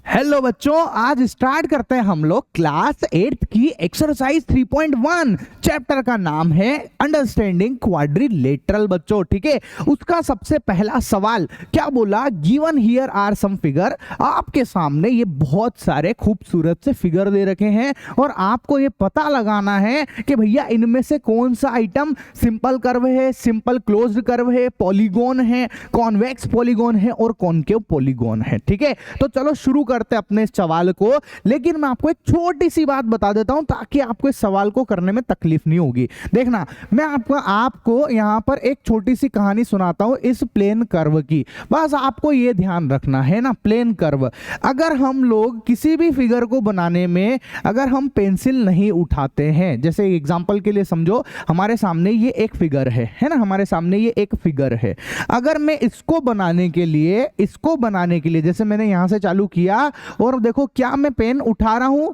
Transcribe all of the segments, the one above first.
Hello बच्चों, आज start करते हैं हम लोग क्लास 8 की एक्सरसाइज 3.1। चैप्टर का नाम है अंडरस्टैंडिंग क्वाड्रिलेटरल। बच्चों ठीक है, उसका सबसे पहला सवाल क्या बोला, given here are some figure. आपके सामने ये बहुत सारे खूबसूरत से फिगर दे रखे हैं और आपको ये पता लगाना है कि भैया इनमें से कौन सा आइटम सिंपल कर्व है, सिंपल क्लोज्ड कर्व है, पॉलीगॉन है, कॉन्वेक्स पॉलीगॉन है और कॉनकेव पॉलीगॉन है। ठीक है, तो चलो शुरू करते अपने इस सवाल को। लेकिन मैं आपको एक छोटी सी बात बता देता हूं ताकि आपको इस सवाल को करने में तकलीफ नहीं होगी। देखना, मैं आपको यहां पर एक छोटी सी कहानी सुनाता हूं इस प्लेन कर्व की। बस आपको यह ध्यान रखना है ना, प्लेन कर्व अगर हम लोग किसी भी फिगर को बनाने में अगर हम पेंसिल नहीं उठाते हैं, जैसे एग्जांपल के लिए समझो हमारे सामने ये एक फिगर है ना, हमारे सामने ये एक फिगर है। अगर मैं इसको बनाने के लिए जैसे मैंने यहां से चालू किया और देखो क्या मैं पेन उठा रहा हूं,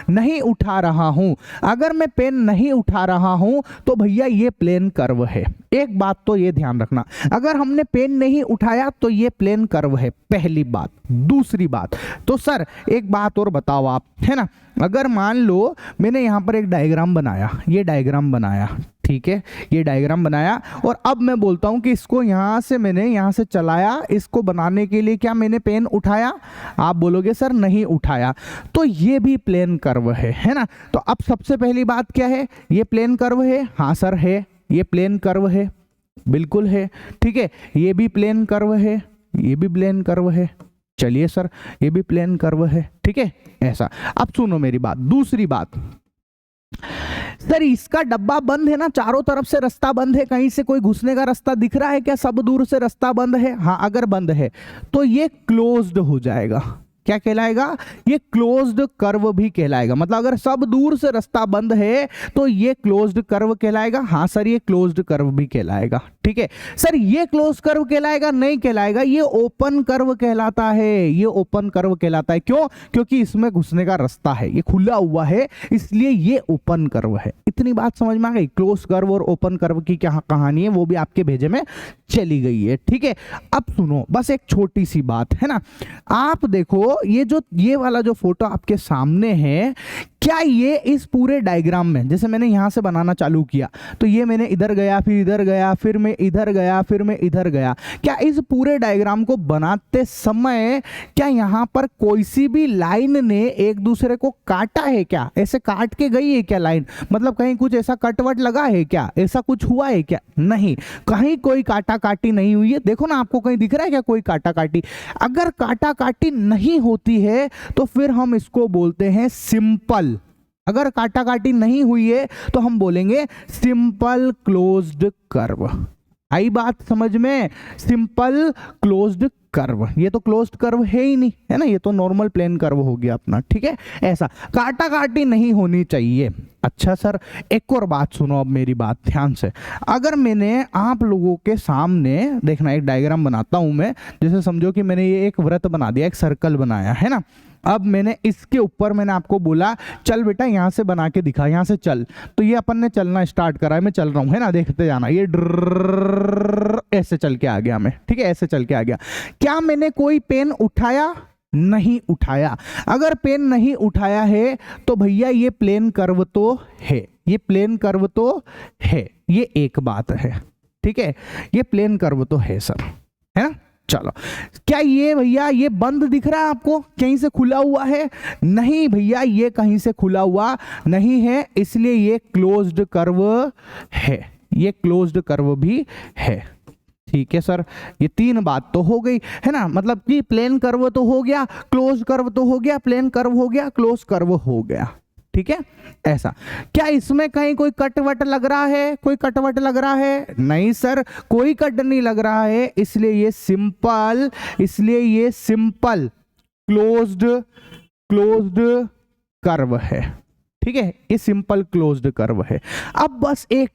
नहीं उठा रहा हूं। अगर मैं पेन नहीं उठा रहा हूं तो भैया ये प्लेन कर्व है। एक बात तो ये ध्यान रखना, अगर हमने पेन नहीं उठाया तो ये प्लेन कर्व है, पहली बात। दूसरी बात तो सर एक बात और बताओ आप, है ना, अगर मान लो मैंने यहां पर एक डायग्राम बनाया, ये डायग्राम बनाया, ठीक है, ये डायग्राम बनाया और अब मैं बोलता हूं कि इसको मैंने यहां से चलाया, इसको बनाने के लिए क्या मैंने पेन उठाया? आप बोलोगे सर नहीं उठाया, तो ये भी प्लेन कर्व है ना। तो अब सबसे पहली बात क्या है, ये प्लेन कर्व है? हाँ सर है, ये प्लेन कर्व है, बिल्कुल है। ठीक है, ये भी प्लेन कर्व है, ये भी प्लेन कर्व है, चलिए सर ये भी प्लेन कर्व है। ठीक है, ऐसा। अब सुनो मेरी बात, दूसरी बात, सर इसका डब्बा बंद है ना, चारों तरफ से रास्ता बंद है, कहीं से कोई घुसने का रास्ता दिख रहा है क्या? सब दूर से रास्ता बंद है। हाँ, अगर बंद है तो ये क्लोज्ड हो जाएगा। क्या कहलाएगा? ये क्लोज्ड कर्व भी कहलाएगा। मतलब अगर सब दूर से रास्ता बंद है तो ये क्लोज्ड कर्व कहलाएगा। हाँ सर, ये क्लोज्ड कर्व भी कहलाएगा। ठीक है सर, ये क्लोज कर्व कहलाएगा? नहीं कहलाएगा, ये ओपन कर्व कहलाता है। ये ओपन कर्व कहलाता है। क्यों? क्योंकि इसमें घुसने का रास्ता है, ये खुला हुआ है, इसलिए ये ओपन कर्व है। इतनी बात समझ में आ गई? क्लोज कर्व और ओपन कर्व की क्या कहानी है वो भी आपके भेजे में चली गई है। ठीक है, अब सुनो बस एक छोटी सी बात, है ना। आप देखो ये वाला जो फोटो आपके सामने है, क्या ये इस पूरे डायग्राम में, जैसे मैंने यहां से बनाना चालू किया तो ये मैंने इधर गया, फिर इधर गया, फिर मैं इधर गया, फिर मैं इधर गया, क्या इस पूरे डायग्राम को बनाते समय क्या यहां पर कोई सी भी लाइन ने एक दूसरे को काटा है क्या? ऐसे काट के गई है क्या लाइन? मतलब कहीं कुछ ऐसा कटवट लगा है क्या? ऐसा कुछ हुआ है क्या? नहीं, कहीं कोई काटा काटी नहीं हुई है। देखो ना, आपको कहीं दिख रहा है क्या कोई काटा काटी? अगर काटा काटी नहीं होती है तो फिर हम इसको बोलते हैं सिंपल। अगर काटा काटी नहीं हुई है तो हम बोलेंगे सिंपल क्लोज्ड कर्व। आई बात समझ में? Simple closed curve. ये तो क्लोज्ड कर्व है ही नहीं, है ना, ये तो नॉर्मल प्लेन कर्व हो गया अपना। ठीक है, ऐसा काटा काटी नहीं होनी चाहिए। अच्छा सर, एक और बात सुनो, अब मेरी बात ध्यान से। अगर मैंने आप लोगों के सामने, देखना एक डायग्राम बनाता हूं मैं, जैसे समझो कि मैंने ये एक वृत्त बना दिया, एक सर्कल बनाया, है ना। अब मैंने इसके ऊपर मैंने आपको बोला चल बेटा यहां से बना के दिखा, यहां से चल, तो ये अपन ने चलना स्टार्ट करा है, मैं चल रहा हूं, है ना, देखते जाना, ये ऐसे चल के आ गया मैं। ठीक है, ऐसे चल के आ गया। क्या मैंने कोई पेन उठाया? नहीं उठाया। अगर पेन नहीं उठाया है तो भैया ये प्लेन कर्व तो है, ये प्लेन कर्व तो है, ये एक बात है। ठीक है, ये प्लेन कर्व तो है सर, है ना। चलो, क्या ये भैया ये बंद दिख रहा है आपको? कहीं से खुला हुआ है? नहीं भैया, ये कहीं से खुला हुआ नहीं है, इसलिए ये क्लोज्ड कर्व है, ये क्लोज्ड कर्व भी है। ठीक है सर, ये तीन बात तो हो गई, है ना। मतलब कि प्लेन कर्व तो हो गया, क्लोज कर्व तो हो गया, प्लेन कर्व हो गया, क्लोज कर्व हो गया। ठीक है, ऐसा। क्या इसमें कहीं कोई कटवट लग रहा है? कोई कटवट लग रहा है? नहीं सर, कोई कट नहीं लग रहा है, इसलिए ये सिंपल क्लोज्ड कर्व है। ठीक है, ये सिंपल क्लोज्ड कर्व है। अब बस एक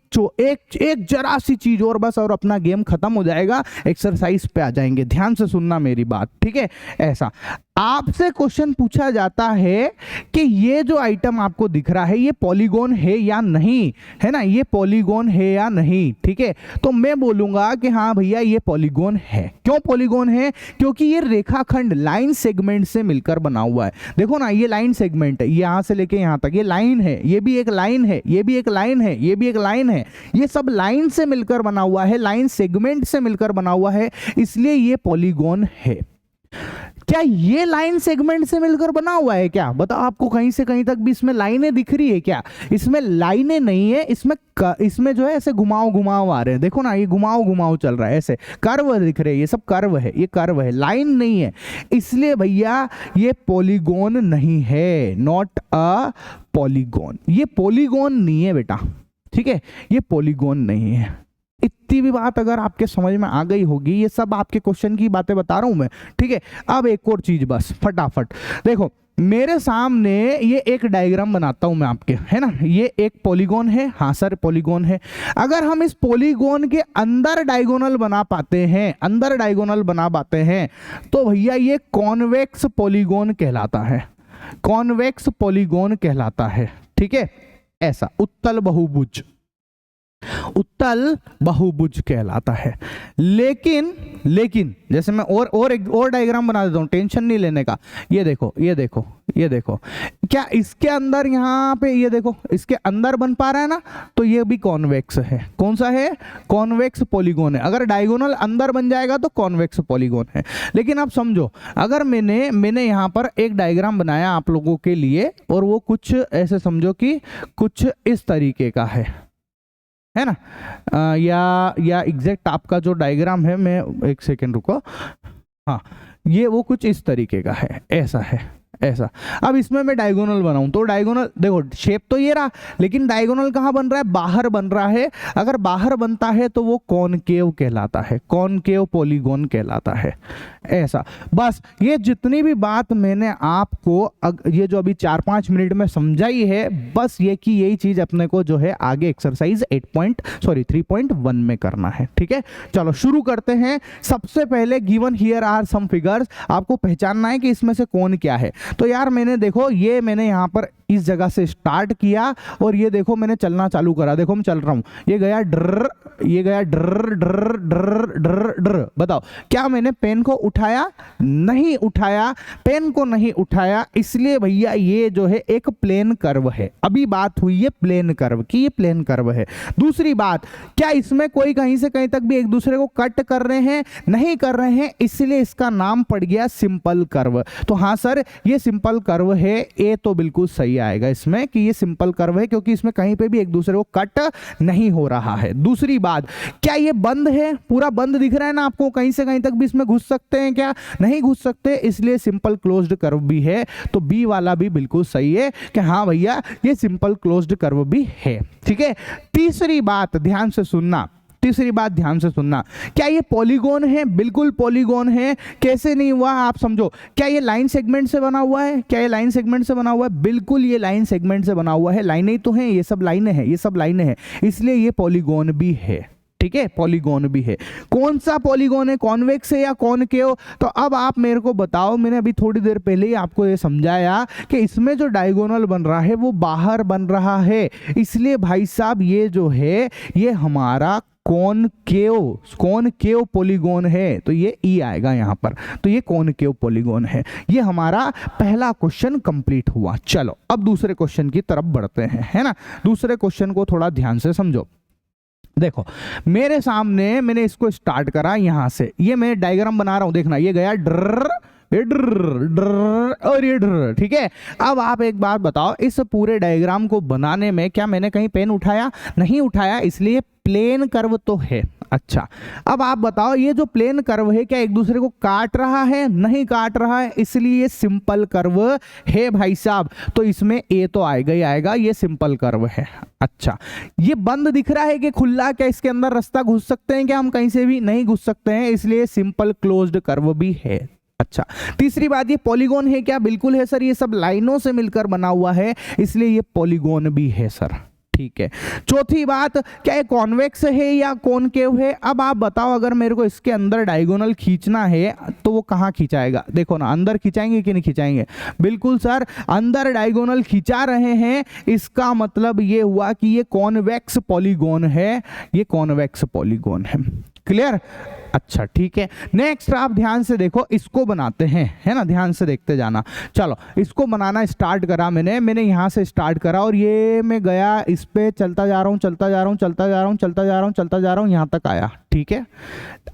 जरा सी चीज और बस, और अपना गेम खत्म हो जाएगा, एक्सरसाइज पे आ जाएंगे। ध्यान से सुनना मेरी बात, ठीक है। ऐसा, आपसे क्वेश्चन पूछा जाता है कि ये जो आइटम आपको दिख रहा है ये पॉलीगॉन है या नहीं, है ना, ये पॉलीगॉन है या नहीं, ठीक है। तो मैं बोलूंगा कि हाँ भैया ये पॉलीगॉन है। क्यों पॉलीगॉन है? क्योंकि ये रेखाखंड लाइन सेगमेंट से मिलकर बना हुआ है। देखो ना, ये लाइन सेगमेंट है, यहां से लेके यहां तक ये लाइन है, ये भी एक लाइन है, ये भी एक लाइन है, ये भी एक लाइन है, ये सब लाइन से मिलकर बना हुआ है, लाइन सेगमेंट से मिलकर बना हुआ है, इसलिए ये पॉलीगॉन है। क्या ये लाइन सेगमेंट से मिलकर बना हुआ है क्या? बताओ, आपको कहीं से कहीं तक भी इसमें लाइनें दिख रही है क्या? इसमें लाइनें नहीं है, इसमें जो है ऐसे घुमाव घुमाव आ रहे हैं। देखो ना, ये घुमाव घुमाव चल रहा है, ऐसे कर्व दिख रहे हैं, ये सब कर्व है, ये कर्व है, लाइन नहीं है, इसलिए भैया ये पॉलीगॉन नहीं है, नॉट अ पॉलीगॉन। ये पॉलीगॉन नहीं है बेटा, ठीक है, ये पॉलीगॉन नहीं है। इतनी भी बात अगर आपके समझ में आ गई होगी, ये सब आपके क्वेश्चन की बातें बता रहा हूं मैं, ठीक है। अब एक और चीज बस फटाफट देखो, मेरे सामने ये एक डायग्राम बनाता हूं मैं आपके, है ना, ये एक पॉलीगॉन है, हाँ सर पॉलीगॉन है। अगर हम इस पॉलीगॉन के अंदर डायगोनल बना पाते हैं, अंदर डायगोनल बना पाते हैं, तो भैया ये कॉन्वेक्स पॉलीगॉन कहलाता है, कॉन्वेक्स पॉलीगॉन कहलाता है, ठीक है। ऐसा उत्तल बहुभुज, उत्तल बहुभुज कहलाता है। लेकिन जैसे मैं और डायग्राम बना देता हूं, टेंशन नहीं लेने का। ये देखो, ये देखो, ये देखो, क्या इसके अंदर यहाँ पे ये देखो, इसके अंदर बन पा रहा है ना, तो ये भी कॉन्वेक्स है। कौन सा है? कॉन्वेक्स पॉलीगॉन है। अगर डायगोनल अंदर बन जाएगा तो कॉन्वेक्स पॉलीगॉन है। लेकिन आप समझो, अगर मैंने यहाँ पर एक डायग्राम बनाया आप लोगों के लिए, और वो कुछ ऐसे समझो कि कुछ इस तरीके का है ना, या एग्जैक्ट आपका जो डायग्राम है, मैं एक सेकेंड रुको, हाँ, ये वो कुछ इस तरीके का है, ऐसा है, ऐसा। अब इसमें मैं डायगोनल बनाऊं तो डायगोनल देखो, शेप तो ये रहा, लेकिन डायगोनल कहाँ बन रहा है? बाहर बन रहा है। अगर बाहर बनता है तो वो कॉनकेव कहलाता है, कॉनकेव पॉलीगॉन कहलाता है, ऐसा। बस ये जितनी भी बात मैंने आपको ये जो अभी 4-5 मिनट में समझाई है, बस ये कि यही चीज अपने को जो है आगे एक्सरसाइज 3.1 में करना है, ठीक है। चलो शुरू करते हैं। सबसे पहले given here are some figures, आपको पहचानना है कि इसमें से कौन क्या है। तो यार मैंने देखो, ये मैंने यहाँ पर इस जगह से स्टार्ट किया, और ये देखो मैंने चलना चालू करा, देखो मैं चल रहा हूं, ये गया ड्र, ये गया ड्र ड्र ड्र ड्र ड्र। बताओ, क्या मैंने पेन को उठाया? नहीं उठाया, पेन को नहीं उठाया, इसलिए भैया ये जो है एक प्लेन कर्व है। अभी बात हुई है प्लेन कर्व की, ये प्लेन कर्व है। दूसरी बात, क्या इसमें कोई कहीं से कहीं तक भी एक दूसरे को कट कर रहे हैं? नहीं कर रहे हैं, इसलिए इसका नाम पड़ गया सिंपल कर्व। तो हाँ सर, ये सिंपल कर्व है, ये तो बिल्कुल सही आएगा इसमें कि ये सिंपल कर्व है, क्योंकि इसमें कहीं पे भी एक दूसरे को कट नहीं हो रहा है। दूसरी बात, क्या ये बंद है? पूरा बंद दिख रहा है ना आपको, कहीं से कहीं तक भी इसमें घुस सकते हैं क्या? नहीं घुस सकते, इसलिए सिंपल क्लोज्ड कर्व भी है। तो बी वाला भी बिल्कुल सही है कि हाँ भैया ये सिंपल क्लोज्ड कर्व भी है, ठीक है। तीसरी बात ध्यान से सुनना, तीसरी बात ध्यान से सुनना, क्या ये पॉलीगॉन है? बिल्कुल पॉलीगॉन है। कैसे नहीं हुआ आप समझो। क्या ये लाइन सेगमेंट से बना हुआ है? क्या ये लाइन सेगमेंट से बना हुआ है? बिल्कुल ये लाइन सेगमेंट से बना हुआ है। लाइनें ही तो हैं, ये सब लाइनें हैं, ये सब लाइनें हैं, इसलिए ये पॉलीगॉन भी है, ठीक है, पॉलीगॉन भी है। कौन सा पॉलीगॉन है? कॉन्वेक्स है या कॉनकेव? तो अब आप मेरे को बताओ, मैंने अभी थोड़ी देर पहले ही आपको ये समझाया कि इसमें जो डायगोनल बन रहा है वो बाहर बन रहा है, इसलिए भाई साहब ये जो है ये हमारा कॉनकेव पॉलीगॉन है। तो ये ई आएगा यहां पर, तो ये कॉनकेव पॉलीगॉन है। ये हमारा पहला क्वेश्चन कंप्लीट हुआ। चलो अब दूसरे क्वेश्चन की तरफ बढ़ते हैं, है ना। दूसरे क्वेश्चन को थोड़ा ध्यान से समझो। देखो मेरे सामने, मैंने इसको स्टार्ट करा यहां से, ये मैं डायग्राम बना रहा हूं, देखना ये गया ड्र, ये ड्र ड्र और ये ड्र, ठीक है। अब आप एक बात बताओ, इस पूरे डायग्राम को बनाने में क्या मैंने कहीं पेन उठाया? नहीं उठाया, इसलिए प्लेन कर्व तो है। अच्छा, अब आप बताओ, ये जो प्लेन कर्व है क्या एक दूसरे को काट रहा है? नहीं काट रहा है, इसलिए ये सिंपल कर्व है भाई साहब। तो इसमें ए तो आएगा ही आएगा, ये सिंपल कर्व है। अच्छा, ये बंद दिख रहा है कि खुला? क्या इसके अंदर रास्ता घुस सकते हैं क्या हम कहीं से भी? नहीं घुस सकते हैं, इसलिए सिंपल क्लोज्ड कर्व भी है। अच्छा, तीसरी बात, ये पॉलीगॉन है क्या? बिल्कुल है सर, ये सब लाइनों से मिलकर बना हुआ है, इसलिए ये पॉलीगॉन भी है सर। ठीक है। चौथी बात, क्या ये कॉन्वेक्स है या कॉनकेव है? अब आप बताओ, अगर मेरे को इसके अंदर डायगोनल खींचना है तो वो कहाँ खिंचाएगा? देखो ना, अंदर खिंचाएंगे कि नहीं खिंचाएंगे? बिल्कुल सर, अंदर डायगोनल खिंचा रहे हैं। इसका मतलब ये हुआ कि ये कॉन्वेक्स पॉलीगॉन है, ये कॉन्वेक्स पॉलीगॉन है। क्लियर? अच्छा ठीक है। नेक्स्ट आप ध्यान से देखो, इसको बनाते हैं, है ना, ध्यान से देखते जाना। चलो इसको बनाना स्टार्ट करा मैंने यहाँ से स्टार्ट करा और ये मैं गया इस पे, चलता जा रहा हूँ, चलता जा रहा हूँ, चलता जा रहा हूँ, चलता जा रहा हूँ, चलता जा रहा हूँ, यहाँ तक आया। ठीक है,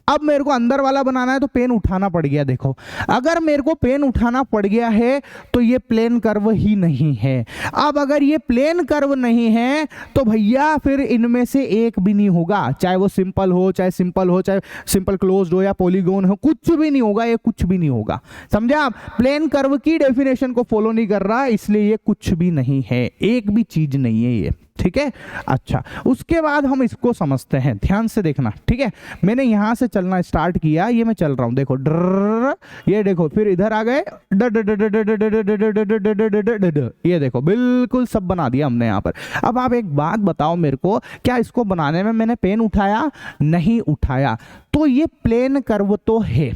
अब मेरे को अंदर वाला बनाना है तो पेन उठाना पड़ गया। देखो, अगर मेरे को पेन उठाना पड़ गया है तो ये प्लेन कर्व ही नहीं है। अब अगर ये प्लेन कर्व नहीं है तो भैया फिर इनमें से एक भी नहीं होगा, चाहे वो सिंपल हो, चाहे सिंपल क्लोज्ड हो या पॉलीगॉन हो, कुछ भी नहीं होगा, ये कुछ भी नहीं होगा। समझे आप? प्लेन कर्व की डेफिनेशन को फॉलो नहीं कर रहा, इसलिए ये कुछ भी नहीं है, एक भी चीज नहीं है ये। ठीक है, अच्छा उसके बाद हम इसको समझते हैं, ध्यान से देखना। ठीक है, मैंने यहां से चलना स्टार्ट किया, ये मैं चल रहा हूं, देखो डर, ये देखो, फिर इधर आ गए, ये देखो बिल्कुल सब बना दिया हमने यहां पर। अब आप एक बात बताओ मेरे को, क्या इसको बनाने में मैंने पेन उठाया? नहीं उठाया, तो ये प्लेन कर्व तो है।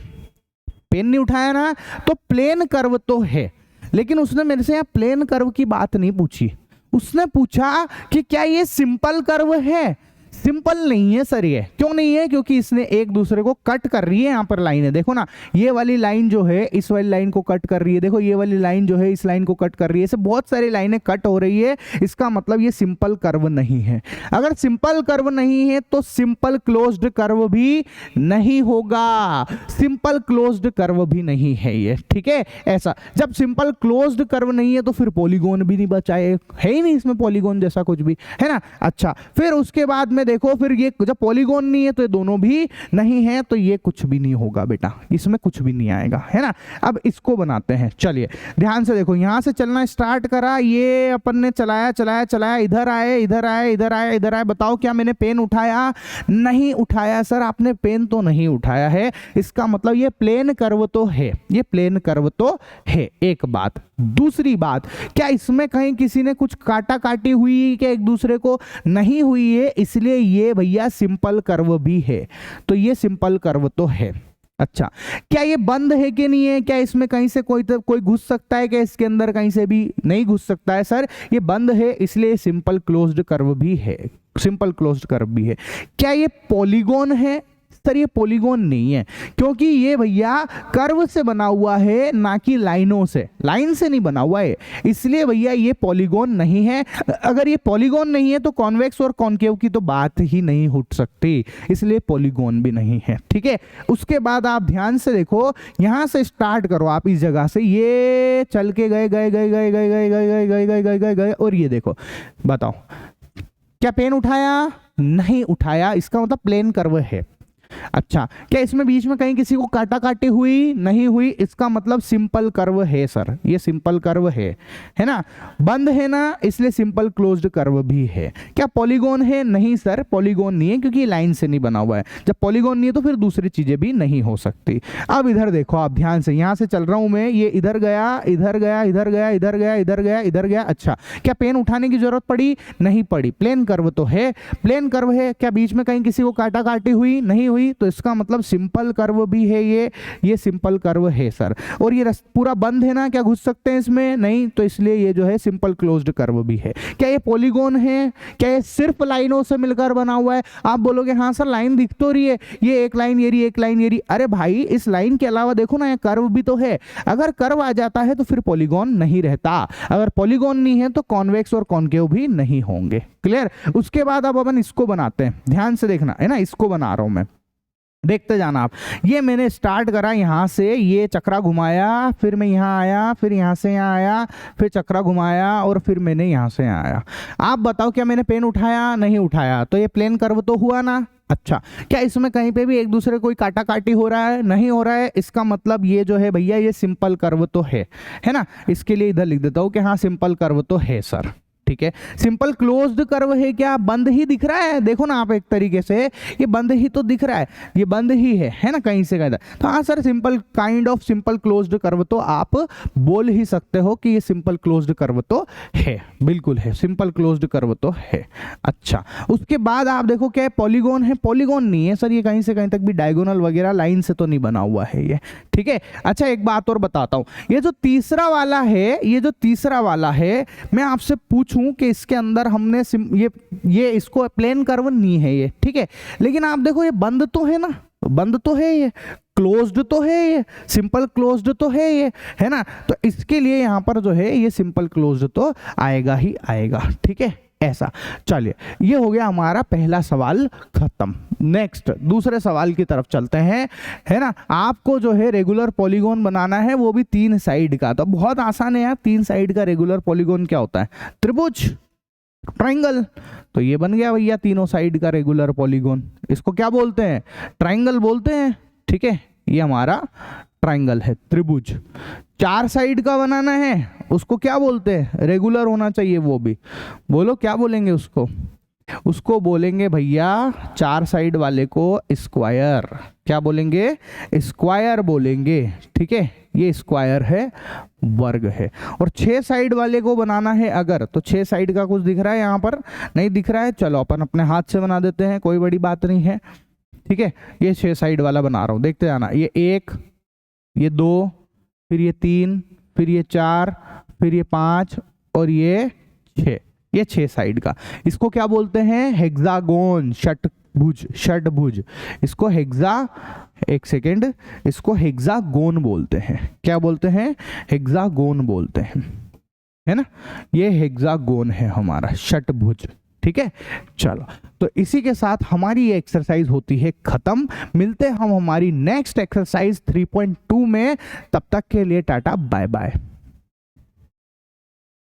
पेन नहीं उठाया ना, तो प्लेन कर्व तो है। लेकिन उसने मेरे से यहाँ प्लेन कर्व की बात नहीं पूछी, उसने पूछा कि क्या ये सिंपल कर्व है? सिंपल नहीं है सर। ये क्यों नहीं है? क्योंकि इसने एक दूसरे को कट कर रही है। यहाँ पर लाइन है, देखो ना, ये वाली लाइन जो है इस वाली लाइन को कट कर रही है, देखो ये वाली लाइन जो है इस लाइन को कट कर रही है, ऐसे बहुत सारी लाइनें कट हो रही है। इसका मतलब ये सिंपल कर्व नहीं है। अगर सिंपल कर्व नहीं है तो सिंपल क्लोज्ड कर्व भी नहीं होगा, सिंपल क्लोज्ड कर्व भी नहीं है ये। ठीक है, ऐसा जब सिंपल क्लोज्ड कर्व नहीं है तो फिर पॉलीगॉन भी नहीं बचा है ही नहीं इसमें, पॉलीगॉन जैसा कुछ भी, है ना। अच्छा, फिर उसके बाद में देखो, फिर ये जब पॉलीगॉन नहीं है तो ये दोनों भी नहीं है, तो ये कुछ भी नहीं होगा बेटा, इसमें कुछ भी नहीं आएगा, है ना। अब इसको बनाते हैं, चलिए ध्यान से देखो, यहां से चलना स्टार्ट करा, ये अपन ने चलाया चलाया चलाया, इधर आए इधर आए इधर आए इधर आए। बताओ क्या मैंने पेन उठाया? नहीं उठाया सर, आपने पेन तो नहीं उठाया है। इसका मतलब ये प्लेन कर्व तो है, ये प्लेन कर्व तो है, एक बात। दूसरी बात, क्या इसमें कहीं किसी ने कुछ काटा काटी हुई क्या एक दूसरे को? नहीं हुई है, इसलिए ये भैया सिंपल कर्व भी है, तो ये सिंपल कर्व तो है। अच्छा, क्या ये बंद है कि नहीं है? क्या इसमें कहीं से कोई घुस सकता है? क्या इसके अंदर कहीं से भी नहीं घुस सकता है सर? ये बंद है, इसलिए सिंपल क्लोज्ड कर्व भी है, सिंपल क्लोज्ड कर्व भी है। क्या ये पॉलीगॉन है? सर ये पॉलीगॉन नहीं है, क्योंकि ये भैया कर्व से बना हुआ है, ना कि लाइनों से, लाइन से नहीं बना हुआ है, इसलिए भैया ये पॉलीगॉन नहीं है। अगर ये पॉलीगॉन नहीं है तो कॉन्वेक्स और कॉनकेव की तो बात ही नहीं उठ सकती, इसलिए पॉलीगॉन भी नहीं है। ठीक है, उसके बाद आप ध्यान से देखो, यहां से स्टार्ट करो आप इस जगह से, ये चल के गए गए गए गए गए गए गए गए गए गए गए गए गए, और ये देखो, बताओ क्या पेन उठाया? नहीं उठाया, इसका मतलब प्लेन कर्व है। अच्छा, क्या इसमें बीच में कहीं किसी को काटा काटी हुई? नहीं हुई, इसका मतलब सिंपल कर्व है सर, ये सिंपल कर्व है ना। बंद है ना, इसलिए सिंपल क्लोज्ड कर्व भी है। क्या पॉलीगॉन है? नहीं सर, पॉलीगॉन नहीं है, क्योंकि लाइन से नहीं बना हुआ है। जब पॉलीगॉन नहीं है तो फिर दूसरी चीजें भी नहीं हो सकती। अब इधर देखो आप ध्यान से, यहां से चल रहा हूं मैं, ये इधर गया इधर गया इधर गया इधर गया इधर गया इधर गया। अच्छा, क्या पेन उठाने की जरूरत पड़ी? नहीं पड़ी, प्लेन कर्व तो है, प्लेन कर्व है। क्या बीच में कहीं किसी को काटा काटी हुई? नहीं हुई, तो इसका मतलब सिंपल कर्व भी है ये सिंपल कर्व है सर। और ये पूरा बंद है ना, क्या घुस सकते हैं इसमें? नहीं, तो इसलिए ये जो है सिंपल क्लोज्ड कर्व भी है। क्या ये पॉलीगॉन है? क्या ये सिर्फ लाइनों से मिलकर बना हुआ है? आप बोलोगे हाँ सर लाइन दिख तो रही है, ये एक लाइन ये रही, एक लाइन ये रही। अरे भाई, इस लाइन के अलावा देखो ना, ये कर्व भी तो है। अगर कर्व आ जाता है तो फिर पॉलीगॉन नहीं रहता, अगर पॉलीगॉन नहीं है तो कॉन्वेक्स और कॉनकेव भी नहीं होंगे। क्लियर? उसके बाद अब अपन इसको बनाते हैं, ध्यान से देखना, है ना, इसको बना रहा हूं मैं, देखते जाना आप। ये मैंने स्टार्ट करा यहाँ से, ये चक्रा घुमाया, फिर मैं यहाँ आया, फिर यहाँ से यहाँ आया, फिर चक्रा घुमाया, और फिर मैंने यहाँ से यहाँ आया। आप बताओ क्या मैंने पेन उठाया? नहीं उठाया, तो ये प्लेन कर्व तो हुआ ना। अच्छा, क्या इसमें कहीं पे भी एक दूसरे कोई काटा काटी हो रहा है? नहीं हो रहा है, इसका मतलब ये जो है भैया ये सिंपल कर्व तो है ना। इसके लिए इधर लिख देता हूँ कि हाँ सिंपल कर्व तो है सर। ठीक है। सिंपल क्लोज्ड कर्व है क्या, बंद ही दिख रहा है, देखो ना आप एक तरीके से ये बंद ही तो दिख रहा है, ये बंद ही है ना, कहीं से कहीं तक। तो हाँ sir, simple kind of simple closed curve तो आप बोल ही सकते हो कि ये सिंपल क्लोज्ड कर्व तो है, बिल्कुल है, सिंपल क्लोज्ड कर्व तो है। अच्छा, उसके बाद आप देखो क्या है, पॉलीगॉन है, पॉलीगॉन नहीं है सर, ये कहीं से कहीं तक भी डायगोनल वगैरह लाइन से तो नहीं बना हुआ है ये, ठीक है। अच्छा, एक बात और बताता हूं, ये जो तीसरा वाला है, ये जो तीसरा वाला है, मैं आपसे पूछूं कि इसके अंदर हमने ये इसको प्लेन कर्व नहीं है ये, ठीक है, लेकिन आप देखो ये बंद तो है ना, बंद तो है, ये क्लोज्ड तो है, ये सिंपल क्लोज्ड तो है ना, तो इसके लिए यहां पर जो है ये सिंपल क्लोज्ड तो आएगा ही आएगा, ठीक है, ऐसा। चलिए, ये हो गया हमारा पहला सवाल खत्म। नेक्स्ट दूसरे सवाल की तरफ चलते हैं, है ना। आपको जो है रेगुलर पॉलीगॉन बनाना है, वो भी 3 साइड का, तो बहुत आसान है यार। 3 साइड का रेगुलर पॉलीगॉन क्या होता है, त्रिभुज, ट्रायंगल। तो ये बन गया भैया तीनों साइड का रेगुलर पॉलीगॉन, इसको क्या बोलते हैं, ट्रायंगल बोलते हैं, ठीक है। ये हमारा ट्रायंगल है, त्रिभुज। 4 साइड का बनाना है, उसको क्या बोलते हैं, रेगुलर होना चाहिए वो भी, बोलो क्या बोलेंगे उसको, उसको बोलेंगे भैया 4 साइड वाले को स्क्वायर, क्या बोलेंगे, स्क्वायर बोलेंगे, ठीक है। ये स्क्वायर है, वर्ग है। और 6 साइड वाले को बनाना है अगर, तो 6 साइड का कुछ दिख रहा है यहाँ पर, नहीं दिख रहा है, चलो अपन अपने हाथ से बना देते हैं, कोई बड़ी बात नहीं है, ठीक है। ये 6 साइड वाला बना रहा हूं, देखते जाना, ये 1, ये 2, फिर ये 3, फिर ये 4, फिर ये 5 और ये 6, ये 6 साइड का। इसको क्या बोलते हैं, हेक्सागोन, षटभुज, षटभुज। इसको एक सेकेंड, इसको हेक्सागोन बोलते हैं, क्या बोलते हैं, हेक्सागोन बोलते हैं, है ना। ये हेक्सागोन है हमारा, षटभुज, ठीक है। चलो, तो इसी के साथ हमारी ये एक्सरसाइज होती है खत्म। मिलते हैं हम हमारी नेक्स्ट एक्सरसाइज 3.2 में, तब तक के लिए टाटा बाय बाय।